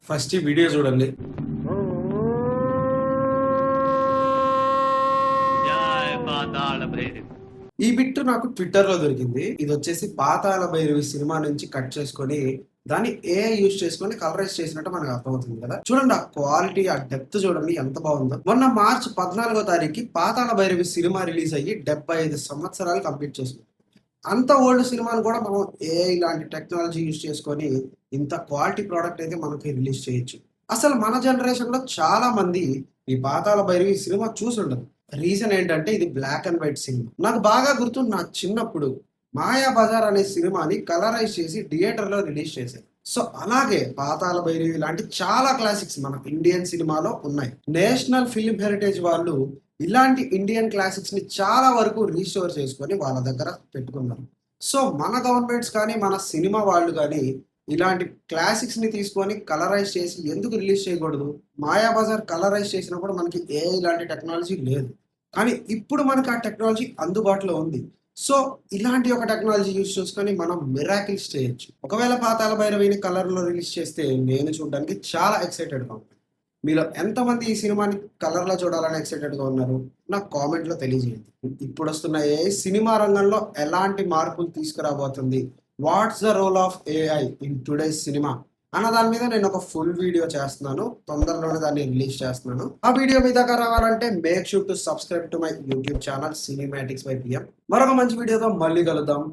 First ఈ video చూడండి. జై పాతాళ భైరవి. ఈ బిట్ నాకు ట్విట్టర్ లో దొరికింది. ఇది వచ్చేసి పాతాళ భైరవి సినిమా నుంచి కట్ చేసుకొని దాన్ని ఏఐ యూజ్ చేసుకొని కలరైజ్ చేసినట్టు మనకు అర్థమవుతుంది కదా. చూడండి ఆ క్వాలిటీ, ఆ డెప్త్ చూడండి ఎంత బాగుందో. మొన్న మార్చి 14వ తారీఖు పాతాళ భైరవి సినిమా రిలీజ్ అయ్యి 75 సంవత్సరాలు కంప్లీట్ చేసింది. అంత ఓల్డ్ సినిమాను కూడా మనం ఏఐ లాంటి టెక్నాలజీ యూజ్ చేసుకొని ఇంత క్వాలిటీ ప్రోడక్ట్ అయితే మనకి రిలీజ్ చేయొచ్చు. అసలు మన జనరేషన్ లో చాలా మంది ఈ పాతాళ భైరవి సినిమా చూసి ఉండదు. రీజన్ ఏంటంటే ఇది బ్లాక్ అండ్ వైట్ సినిమా. నాకు బాగా గుర్తు, నా చిన్నప్పుడు మాయా బజార్ అనే సినిమాని కలరైజ్ చేసి థియేటర్ లో రిలీజ్ చేశారు. సో అలాగే పాతాళ భైరవి లాంటి చాలా క్లాసిక్స్ మన ఇండియన్ సినిమాలో ఉన్నాయి. నేషనల్ ఫిల్మ్ హెరిటేజ్ వాళ్ళు ఇలాంటి ఇండియన్ క్లాసిక్స్ ని చాలా వరకు రీస్టోర్ చేసుకొని వాళ్ళ దగ్గర పెట్టుకున్నారు. సో మన గవర్నమెంట్స్ కానీ మన సినిమా వాళ్ళు కానీ ఇలాంటి క్లాసిక్స్ ని తీసుకొని కలరైజ్ చేసి ఎందుకు రిలీజ్ చేయకూడదు? మాయాబజార్ కలరైజ్ చేసినప్పుడు మనకి ఏ ఇలాంటి టెక్నాలజీ లేదు, కానీ ఇప్పుడు మనకి ఆ టెక్నాలజీ అందుబాటులో ఉంది. సో ఇలాంటి ఒక టెక్నాలజీ యూజ్ చేసుకొని మనం మిరాకిల్స్ చేయొచ్చు. ఒకవేళ పాతాళ భైరవిని కలర్ లో రిలీజ్ చేస్తే నేను చూడడానికి చాలా ఎక్సైటెడ్ గా ఉన్నాను. మీలో ఎంతమంది ఈ సినిమాని కలర్ లో చూడాలని ఎక్సైటెడ్ గా ఉన్నారు? నాకు కామెంట్ లో తెలియజేయండి. ఇప్పుడు వస్తున్న ఏ సినిమా రంగంలో ఎలాంటి మార్పులు తీసుకురాబోతుంది, what's the role of AI in today's cinema అన్న దాని మీద నేను ఒక ఫుల్ వీడియో చేస్తున్నాను. తొందరలోనే దాన్ని రిలీజ్ చేస్తున్నాను. ఆ వీడియో మీ దగ్గర రావాలంటే make sure to subscribe to my YouTube channel cinematics by PM. మరొక మంచి వీడియోతో మళ్ళీ కలుద్దాం.